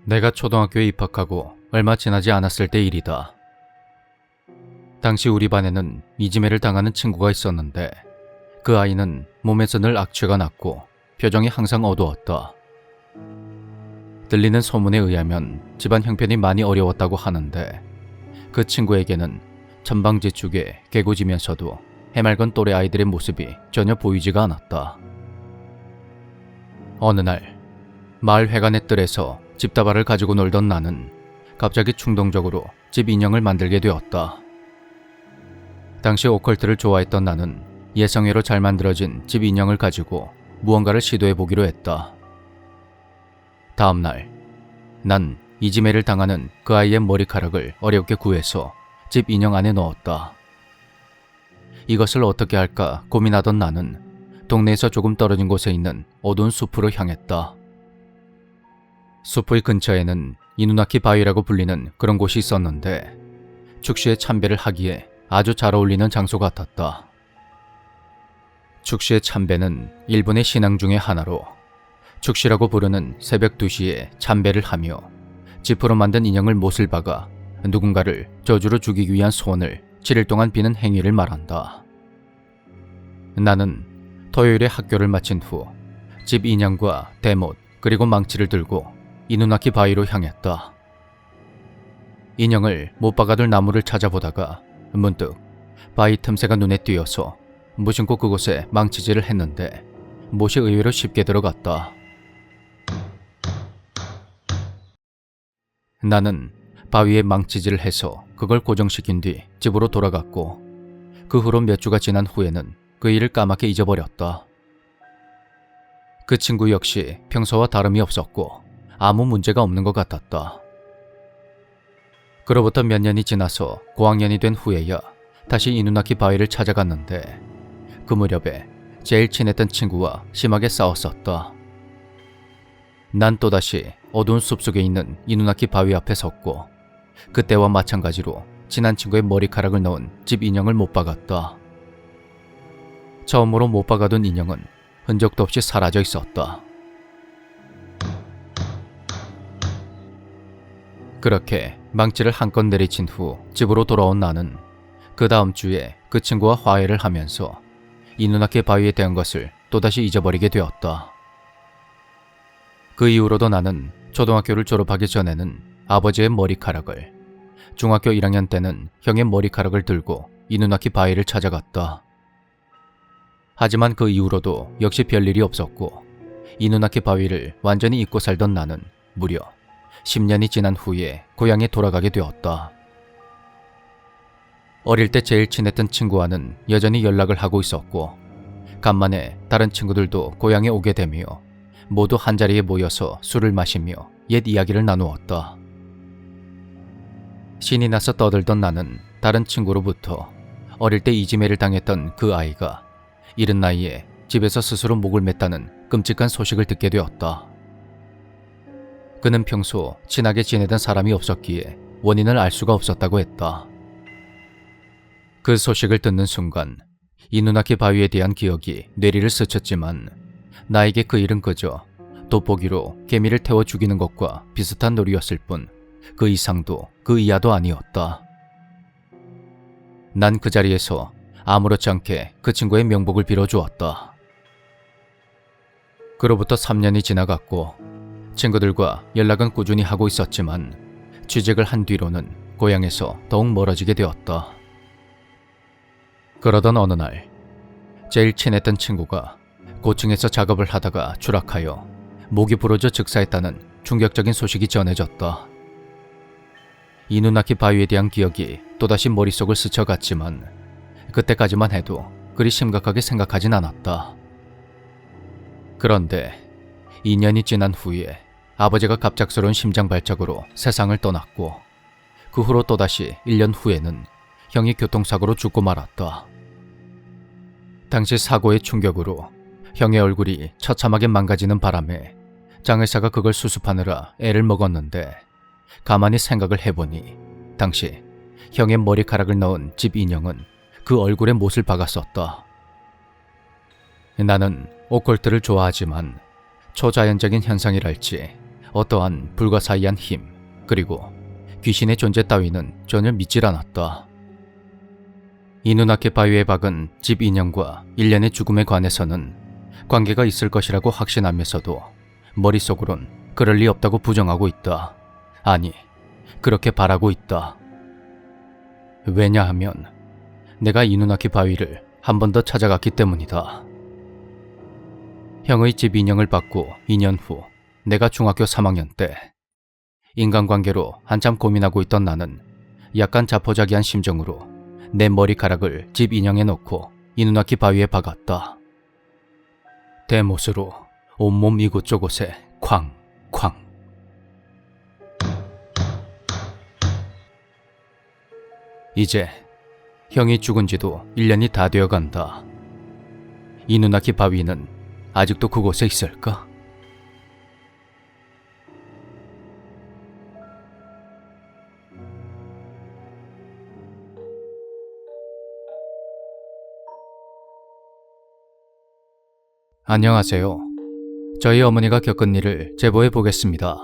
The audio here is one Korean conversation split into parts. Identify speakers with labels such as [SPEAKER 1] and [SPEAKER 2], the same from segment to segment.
[SPEAKER 1] 내가 초등학교에 입학하고 얼마 지나지 않았을 때 일이다. 당시 우리 반에는 이지매를 당하는 친구가 있었는데 그 아이는 몸에서 늘 악취가 났고 표정이 항상 어두웠다. 들리는 소문에 의하면 집안 형편이 많이 어려웠다고 하는데 그 친구에게는 천방지축에 개구지면서도 해맑은 또래 아이들의 모습이 전혀 보이지가 않았다. 어느 날 마을 회관의 뜰에서 집다발을 가지고 놀던 나는 갑자기 충동적으로 집 인형을 만들게 되었다. 당시 오컬트를 좋아했던 나는 예성외로 잘 만들어진 집 인형을 가지고 무언가를 시도해보기로 했다. 다음 날, 난 이지매를 당하는 그 아이의 머리카락을 어렵게 구해서 집 인형 안에 넣었다. 이것을 어떻게 할까 고민하던 나는 동네에서 조금 떨어진 곳에 있는 어두운 숲으로 향했다. 숲의 근처에는 이누나키 바위라고 불리는 그런 곳이 있었는데 축시에 참배를 하기에 아주 잘 어울리는 장소 같았다. 축시의 참배는 일본의 신앙 중의 하나로 축시라고 부르는 새벽 2시에 참배를 하며 지프로 만든 인형을 못을 박아 누군가를 저주로 죽이기 위한 소원을 7일 동안 비는 행위를 말한다. 나는 토요일에 학교를 마친 후 집 인형과 대못 그리고 망치를 들고 이누나키 바위로 향했다. 인형을 못 박아둘 나무를 찾아보다가 문득 바위 틈새가 눈에 띄어서 무심코 그곳에 망치질을 했는데 못이 의외로 쉽게 들어갔다. 나는 바위에 망치질을 해서 그걸 고정시킨 뒤 집으로 돌아갔고 그 후로 몇 주가 지난 후에는 그 일을 까맣게 잊어버렸다. 그 친구 역시 평소와 다름이 없었고 아무 문제가 없는 것 같았다. 그로부터 몇 년이 지나서 고학년이 된 후에야 다시 이누나키 바위를 찾아갔는데 그 무렵에 제일 친했던 친구와 심하게 싸웠었다. 난 또다시 어두운 숲속에 있는 이누나키 바위 앞에 섰고 그때와 마찬가지로 친한 친구의 머리카락을 넣은 집 인형을 못 박았다. 처음으로 못 박아둔 인형은 흔적도 없이 사라져 있었다. 그렇게 망치를 한껏 내리친 후 집으로 돌아온 나는 그 다음 주에 그 친구와 화해를 하면서 이누나키 바위에 대한 것을 또다시 잊어버리게 되었다. 그 이후로도 나는 초등학교를 졸업하기 전에는 아버지의 머리카락을, 중학교 1학년 때는 형의 머리카락을 들고 이누나키 바위를 찾아갔다. 하지만 그 이후로도 역시 별일이 없었고 이누나키 바위를 완전히 잊고 살던 나는 무려 10년이 지난 후에 고향에 돌아가게 되었다. 어릴 때 제일 친했던 친구와는 여전히 연락을 하고 있었고 간만에 다른 친구들도 고향에 오게 되며 모두 한자리에 모여서 술을 마시며 옛 이야기를 나누었다. 신이 나서 떠들던 나는 다른 친구로부터 어릴 때 이지매를 당했던 그 아이가 이른 나이에 집에서 스스로 목을 맸다는 끔찍한 소식을 듣게 되었다. 그는 평소 친하게 지내던 사람이 없었기에 원인을 알 수가 없었다고 했다. 그 소식을 듣는 순간 이누나키 바위에 대한 기억이 뇌리를 스쳤지만 나에게 그 일은 그저 돋보기로 개미를 태워 죽이는 것과 비슷한 놀이였을 뿐 그 이상도 그 이하도 아니었다. 난 그 자리에서 아무렇지 않게 그 친구의 명복을 빌어주었다. 그로부터 3년이 지나갔고 친구들과 연락은 꾸준히 하고 있었지만 취직을 한 뒤로는 고향에서 더욱 멀어지게 되었다. 그러던 어느 날 제일 친했던 친구가 고층에서 작업을 하다가 추락하여 목이 부러져 즉사했다는 충격적인 소식이 전해졌다. 이누나키 바위에 대한 기억이 또다시 머릿속을 스쳐갔지만 그때까지만 해도 그리 심각하게 생각하진 않았다. 그런데 2년이 지난 후에 아버지가 갑작스러운 심장 발작으로 세상을 떠났고 그 후로 또다시 1년 후에는 형이 교통사고로 죽고 말았다. 당시 사고의 충격으로 형의 얼굴이 처참하게 망가지는 바람에 장의사가 그걸 수습하느라 애를 먹었는데 가만히 생각을 해보니 당시 형의 머리카락을 넣은 집 인형은 그 얼굴에 못을 박았었다. 나는 오컬트를 좋아하지만 초자연적인 현상이랄지 어떠한 불가사의한 힘, 그리고 귀신의 존재 따위는 전혀 믿질 않았다. 이누나케 바위에 박은 집 인형과 일련의 죽음에 관해서는 관계가 있을 것이라고 확신하면서도 머릿속으론 그럴 리 없다고 부정하고 있다. 아니, 그렇게 바라고 있다. 왜냐하면 내가 이누나키 바위를 한 번 더 찾아갔기 때문이다. 형의 집 인형을 받고 2년 후 내가 중학교 3학년 때 인간관계로 한참 고민하고 있던 나는 약간 자포자기한 심정으로 내 머리카락을 집 인형에 넣고 이누나키 바위에 박았다. 대못으로 온몸 이곳저곳에 쾅 쾅. 이제 형이 죽은 지도 1년이 다 되어간다. 이누나키 바위는 아직도 그곳에 있을까? 안녕하세요. 저희 어머니가 겪은 일을 제보해 보겠습니다.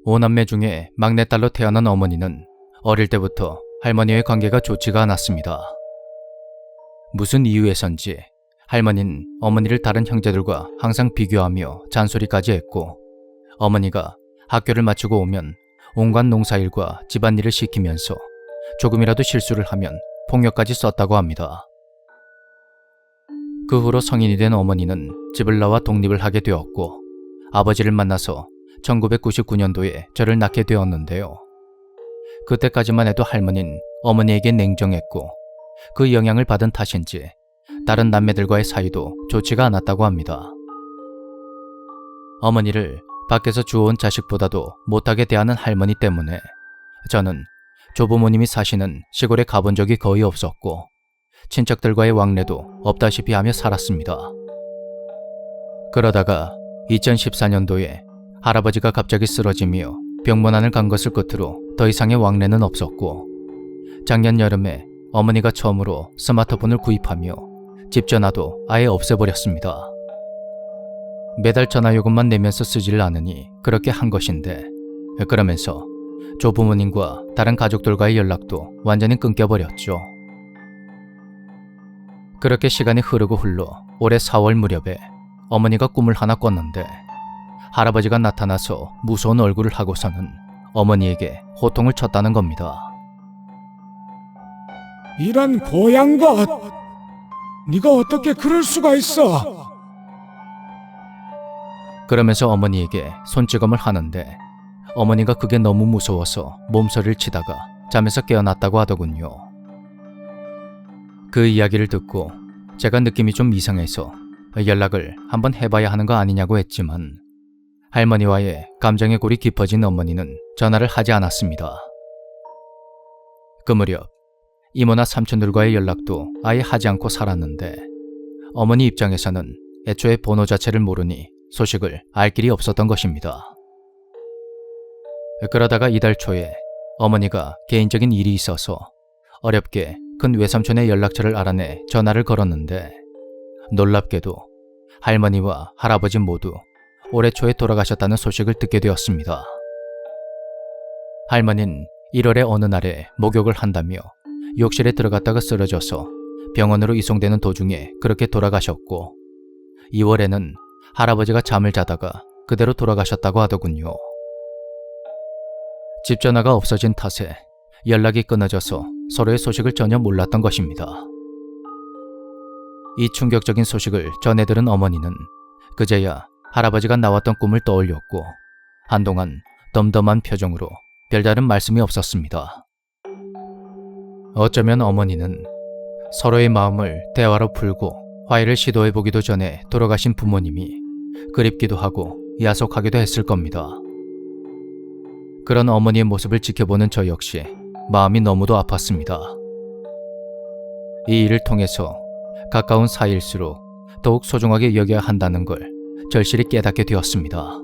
[SPEAKER 1] 5남매 중에 막내딸로 태어난 어머니는 어릴 때부터 할머니의 관계가 좋지가 않았습니다. 무슨 이유에선지 할머니는 어머니를 다른 형제들과 항상 비교하며 잔소리까지 했고, 어머니가 학교를 마치고 오면 온갖 농사일과 집안일을 시키면서 조금이라도 실수를 하면 폭력까지 썼다고 합니다. 그 후로 성인이 된 어머니는 집을 나와 독립을 하게 되었고, 아버지를 만나서 1999년도에 저를 낳게 되었는데요. 그때까지만 해도 할머니는 어머니에게 냉정했고, 그 영향을 받은 탓인지 다른 남매들과의 사이도 좋지가 않았다고 합니다. 어머니를 밖에서 주워온 자식보다도 못하게 대하는 할머니 때문에 저는 조부모님이 사시는 시골에 가본 적이 거의 없었고, 친척들과의 왕래도 없다시피 하며 살았습니다. 그러다가 2014년도에 할아버지가 갑자기 쓰러지며 병문안을 간 것을 끝으로 더 이상의 왕래는 없었고, 작년 여름에 어머니가 처음으로 스마트폰을 구입하며 집 전화도 아예 없애버렸습니다. 매달 전화요금만 내면서 쓰질 않으니 그렇게 한 것인데, 그러면서 조부모님과 다른 가족들과의 연락도 완전히 끊겨버렸죠. 그렇게 시간이 흐르고 흘러 올해 4월 무렵에 어머니가 꿈을 하나 꿨는데, 할아버지가 나타나서 무서운 얼굴을 하고서는 어머니에게 호통을 쳤다는 겁니다.
[SPEAKER 2] 이런 고향 것! 네가 어떻게 그럴 수가 있어?
[SPEAKER 1] 그러면서 어머니에게 손찌검을 하는데, 어머니가 그게 너무 무서워서 몸서리를 치다가 잠에서 깨어났다고 하더군요. 그 이야기를 듣고 제가 느낌이 좀 이상해서 연락을 한번 해봐야 하는 거 아니냐고 했지만, 할머니와의 감정의 골이 깊어진 어머니는 전화를 하지 않았습니다. 그 무렵 이모나 삼촌들과의 연락도 아예 하지 않고 살았는데, 어머니 입장에서는 애초에 번호 자체를 모르니 소식을 알 길이 없었던 것입니다. 그러다가 이달 초에 어머니가 개인적인 일이 있어서 어렵게 큰 외삼촌의 연락처를 알아내 전화를 걸었는데, 놀랍게도 할머니와 할아버지 모두 올해 초에 돌아가셨다는 소식을 듣게 되었습니다. 할머니는 1월의 어느 날에 목욕을 한다며 욕실에 들어갔다가 쓰러져서 병원으로 이송되는 도중에 그렇게 돌아가셨고, 2월에는 할아버지가 잠을 자다가 그대로 돌아가셨다고 하더군요. 집 전화가 없어진 탓에 연락이 끊어져서 서로의 소식을 전혀 몰랐던 것입니다. 이 충격적인 소식을 전해 들은 어머니는 그제야 할아버지가 나왔던 꿈을 떠올렸고, 한동안 덤덤한 표정으로 별다른 말씀이 없었습니다. 어쩌면 어머니는 서로의 마음을 대화로 풀고 화해를 시도해보기도 전에 돌아가신 부모님이 그립기도 하고 야속하기도 했을 겁니다. 그런 어머니의 모습을 지켜보는 저 역시 마음이 너무도 아팠습니다. 이 일을 통해서 가까운 사이일수록 더욱 소중하게 여겨야 한다는 걸 절실히 깨닫게 되었습니다.